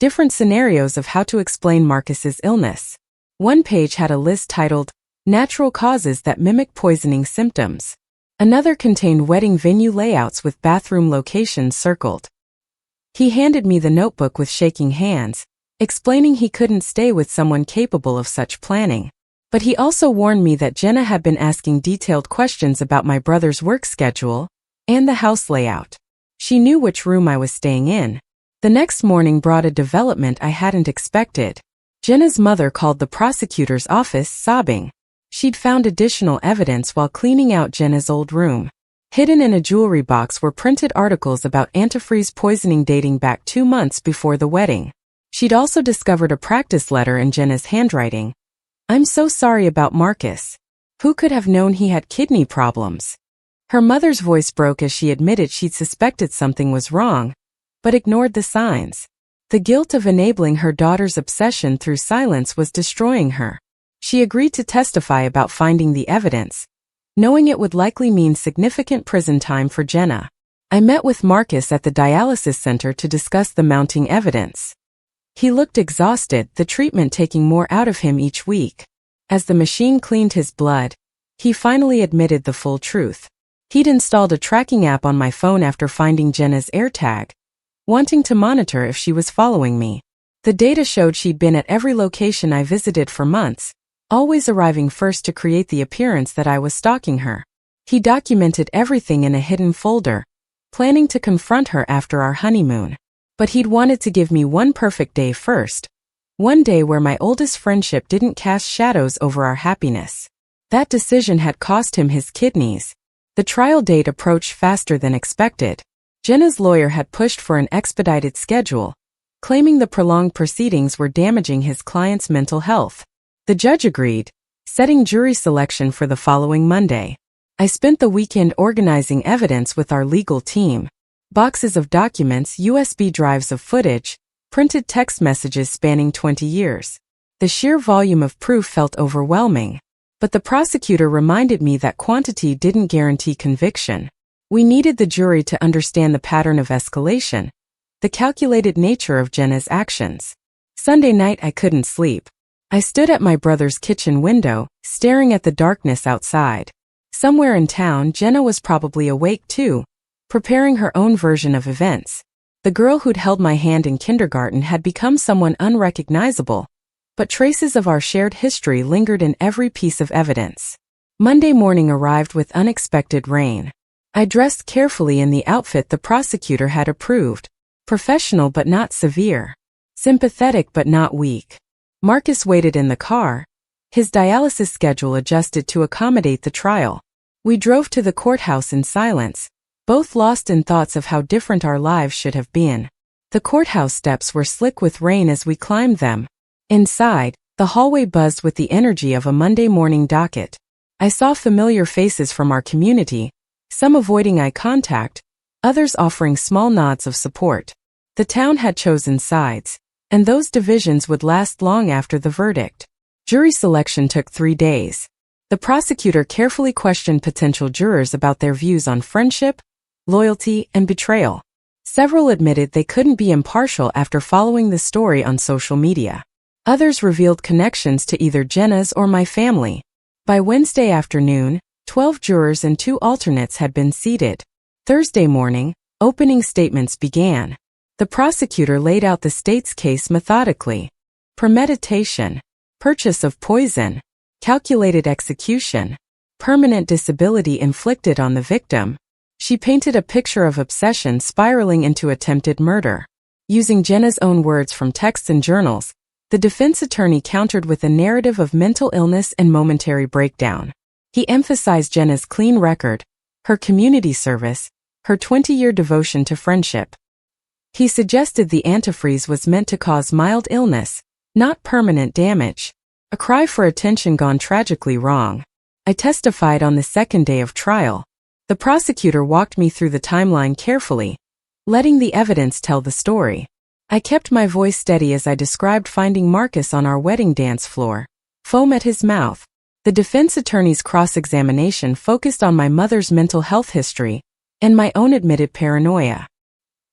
different scenarios of how to explain Marcus's illness. One page had a list titled, Natural Causes That Mimic Poisoning Symptoms. Another contained wedding venue layouts with bathroom locations circled. He handed me the notebook with shaking hands, explaining he couldn't stay with someone capable of such planning. But he also warned me that Jenna had been asking detailed questions about my brother's work schedule and the house layout. She knew which room I was staying in. The next morning brought a development I hadn't expected. Jenna's mother called the prosecutor's office sobbing. She'd found additional evidence while cleaning out Jenna's old room. Hidden in a jewelry box were printed articles about antifreeze poisoning dating back 2 months before the wedding. She'd also discovered a practice letter in Jenna's handwriting. I'm so sorry about Marcus. Who could have known he had kidney problems? Her mother's voice broke as she admitted she'd suspected something was wrong, but ignored the signs. The guilt of enabling her daughter's obsession through silence was destroying her. She agreed to testify about finding the evidence, knowing it would likely mean significant prison time for Jenna. I met with Marcus at the dialysis center to discuss the mounting evidence. He looked exhausted, the treatment taking more out of him each week. As the machine cleaned his blood, he finally admitted the full truth. He'd installed a tracking app on my phone after finding Jenna's AirTag, wanting to monitor if she was following me. The data showed she'd been at every location I visited for months, always arriving first to create the appearance that I was stalking her. He documented everything in a hidden folder, planning to confront her after our honeymoon. But he'd wanted to give me one perfect day first, one day where my oldest friendship didn't cast shadows over our happiness. That decision had cost him his kidneys. The trial date approached faster than expected. Jenna's lawyer had pushed for an expedited schedule, claiming the prolonged proceedings were damaging his client's mental health. The judge agreed, setting jury selection for the following Monday. I spent the weekend organizing evidence with our legal team. Boxes of documents, USB drives of footage, printed text messages spanning 20 years. The sheer volume of proof felt overwhelming. But the prosecutor reminded me that quantity didn't guarantee conviction. We needed the jury to understand the pattern of escalation, the calculated nature of Jenna's actions. Sunday night I couldn't sleep. I stood at my brother's kitchen window, staring at the darkness outside. Somewhere in town, Jenna was probably awake too, preparing her own version of events. The girl who'd held my hand in kindergarten had become someone unrecognizable, but traces of our shared history lingered in every piece of evidence. Monday morning arrived with unexpected rain. I dressed carefully in the outfit the prosecutor had approved, professional but not severe, sympathetic but not weak. Marcus waited in the car, his dialysis schedule adjusted to accommodate the trial. We drove to the courthouse in silence, both lost in thoughts of how different our lives should have been. The courthouse steps were slick with rain as we climbed them. Inside, The hallway buzzed with the energy of a Monday morning docket. I saw familiar faces from our community, some avoiding eye contact, others offering small nods of support. The town had chosen sides, and those divisions would last long after the verdict. Jury selection took 3 days. The prosecutor carefully questioned potential jurors about their views on friendship, loyalty, and betrayal. Several admitted they couldn't be impartial after following the story on social media. Others revealed connections to either Jenna's or my family. By Wednesday afternoon, 12 jurors and 2 alternates had been seated. Thursday morning, opening statements began. The prosecutor laid out the state's case methodically. Premeditation, purchase of poison, calculated execution, permanent disability inflicted on the victim. She painted a picture of obsession spiraling into attempted murder. Using Jenna's own words from texts and journals, the defense attorney countered with a narrative of mental illness and momentary breakdown. He emphasized Jenna's clean record, her community service, her 20-year devotion to friendship. He suggested the antifreeze was meant to cause mild illness, not permanent damage. A cry for attention gone tragically wrong. I testified on the second day of trial. The prosecutor walked me through the timeline carefully, letting the evidence tell the story. I kept my voice steady as I described finding Marcus on our wedding dance floor, foam at his mouth. The defense attorney's cross-examination focused on my mother's mental health history and my own admitted paranoia.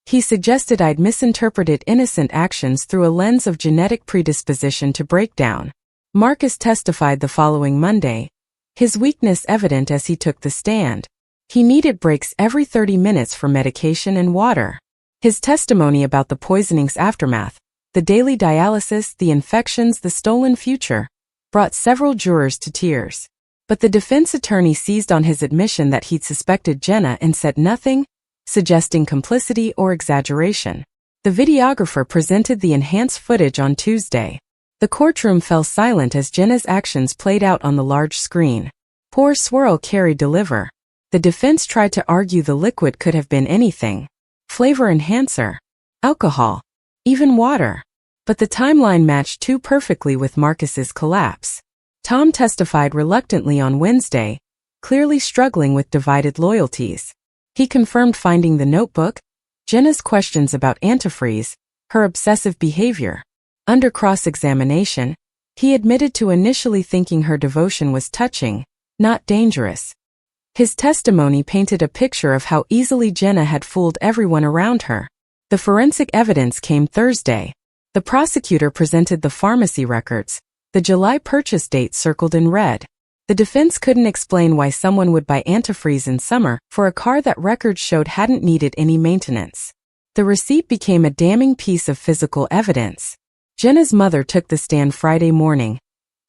He suggested I'd misinterpreted innocent actions through a lens of genetic predisposition to breakdown. Marcus testified the following Monday, his weakness evident as he took the stand. He needed breaks every 30 minutes for medication and water. His testimony about the poisoning's aftermath, the daily dialysis, the infections, the stolen future, brought several jurors to tears. But the defense attorney seized on his admission that he'd suspected Jenna and said nothing, suggesting complicity or exaggeration. The videographer presented the enhanced footage on Tuesday. The courtroom fell silent as Jenna's actions played out on the large screen. Pour, swirl, carry, deliver. The defense tried to argue the liquid could have been anything. Flavor enhancer, alcohol, even water. But the timeline matched too perfectly with Marcus's collapse. Tom testified reluctantly on Wednesday, clearly struggling with divided loyalties. He confirmed finding the notebook, Jenna's questions about antifreeze, her obsessive behavior. Under cross-examination, he admitted to initially thinking her devotion was touching, not dangerous. His testimony painted a picture of how easily Jenna had fooled everyone around her. The forensic evidence came Thursday. The prosecutor presented the pharmacy records, the July purchase date circled in red. The defense couldn't explain why someone would buy antifreeze in summer for a car that records showed hadn't needed any maintenance. The receipt became a damning piece of physical evidence. Jenna's mother took the stand Friday morning,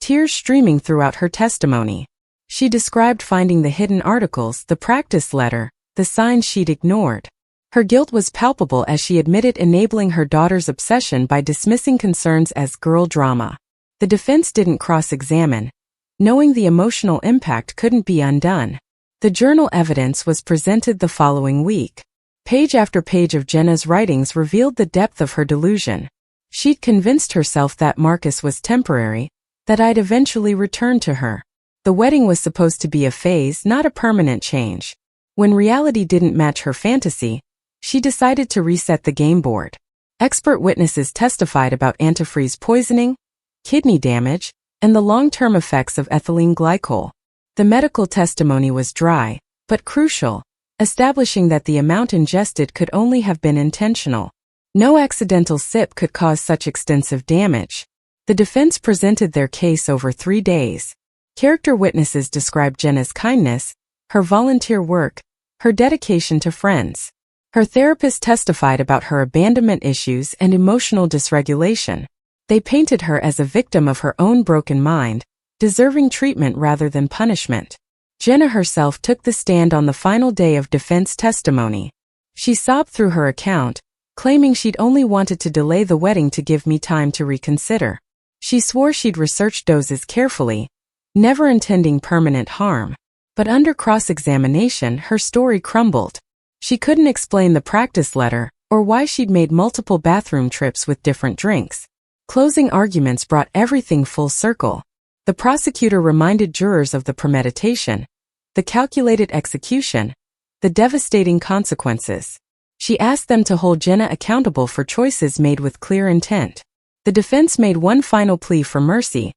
tears streaming throughout her testimony. She described finding the hidden articles, the practice letter, the signs she'd ignored. Her guilt was palpable as she admitted enabling her daughter's obsession by dismissing concerns as girl drama. The defense didn't cross-examine, knowing the emotional impact couldn't be undone. The journal evidence was presented the following week. Page after page of Jenna's writings revealed the depth of her delusion. She'd convinced herself that Marcus was temporary, that I'd eventually return to her. The wedding was supposed to be a phase, not a permanent change. When reality didn't match her fantasy, she decided to reset the game board. Expert witnesses testified about antifreeze poisoning, kidney damage, and the long-term effects of ethylene glycol. The medical testimony was dry, but crucial, establishing that the amount ingested could only have been intentional. No accidental sip could cause such extensive damage. The defense presented their case over 3 days. Character witnesses described Jenna's kindness, her volunteer work, her dedication to friends. Her therapist testified about her abandonment issues and emotional dysregulation. They painted her as a victim of her own broken mind, deserving treatment rather than punishment. Jenna herself took the stand on the final day of defense testimony. She sobbed through her account, claiming she'd only wanted to delay the wedding to give me time to reconsider. She swore she'd researched doses carefully, never intending permanent harm. But under cross-examination, her story crumbled. She couldn't explain the practice letter or why she'd made multiple bathroom trips with different drinks. Closing arguments brought everything full circle. The prosecutor reminded jurors of the premeditation, the calculated execution, the devastating consequences. She asked them to hold Jenna accountable for choices made with clear intent. The defense made one final plea for mercy,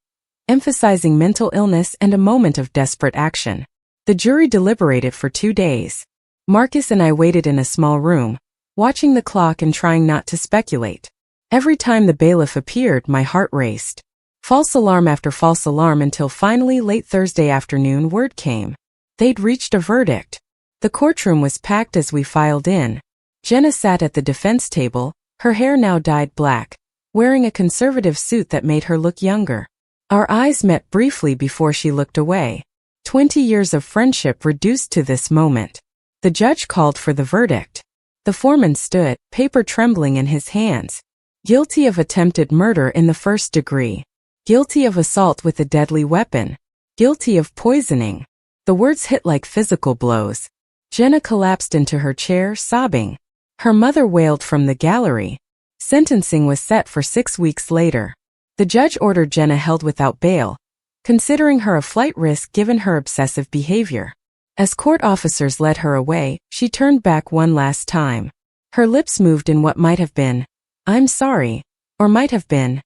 emphasizing mental illness and a moment of desperate action. The jury deliberated for 2 days. Marcus and I waited in a small room, watching the clock and trying not to speculate. Every time the bailiff appeared, my heart raced. False alarm after false alarm until finally late Thursday afternoon word came. They'd reached a verdict. The courtroom was packed as we filed in. Jenna sat at the defense table, her hair now dyed black, wearing a conservative suit that made her look younger. Our eyes met briefly before she looked away. 20 years of friendship reduced to this moment. The judge called for the verdict. The foreman stood, paper trembling in his hands. Guilty of attempted murder in the first degree. Guilty of assault with a deadly weapon. Guilty of poisoning. The words hit like physical blows. Jenna collapsed into her chair, sobbing. Her mother wailed from the gallery. Sentencing was set for 6 weeks later. The judge ordered Jenna held without bail, considering her a flight risk given her obsessive behavior. As court officers led her away, she turned back one last time. Her lips moved in what might have been, "I'm sorry," or might have been,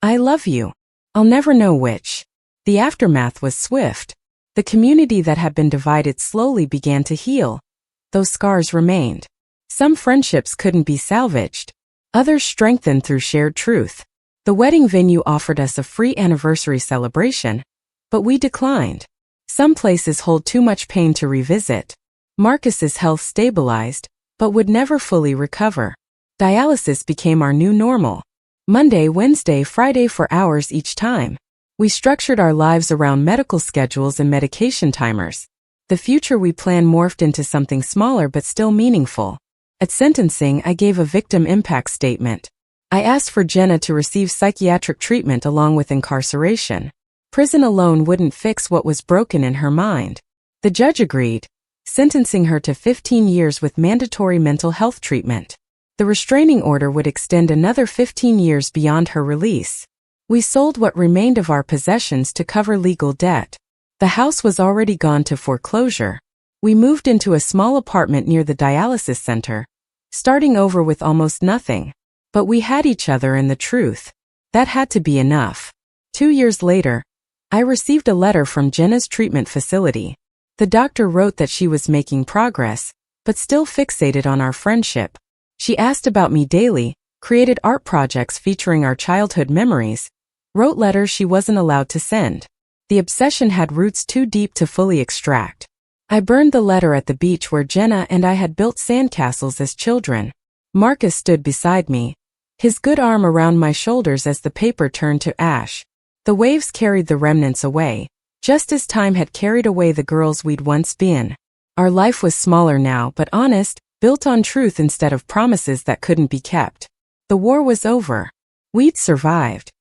"I love you." I'll never know which. The aftermath was swift. The community that had been divided slowly began to heal. Those scars remained. Some friendships couldn't be salvaged. Others strengthened through shared truth. The wedding venue offered us a free anniversary celebration, but we declined. Some places hold too much pain to revisit. Marcus's health stabilized, but would never fully recover. Dialysis became our new normal. Monday, Wednesday, Friday for hours each time. We structured our lives around medical schedules and medication timers. The future we planned morphed into something smaller but still meaningful. At sentencing, I gave a victim impact statement. I asked for Jenna to receive psychiatric treatment along with incarceration. Prison alone wouldn't fix what was broken in her mind. The judge agreed, sentencing her to 15 years with mandatory mental health treatment. The restraining order would extend another 15 years beyond her release. We sold what remained of our possessions to cover legal debt. The house was already gone to foreclosure. We moved into a small apartment near the dialysis center, starting over with almost nothing. But we had each other and the truth. That had to be enough. 2 years later, I received a letter from Jenna's treatment facility. The doctor wrote that she was making progress, but still fixated on our friendship. She asked about me daily, created art projects featuring our childhood memories, wrote letters she wasn't allowed to send. The obsession had roots too deep to fully extract. I burned the letter at the beach where Jenna and I had built sandcastles as children. Marcus stood beside me, his good arm around my shoulders as the paper turned to ash. The waves carried the remnants away, just as time had carried away the girls we'd once been. Our life was smaller now but honest, built on truth instead of promises that couldn't be kept. The war was over. We'd survived.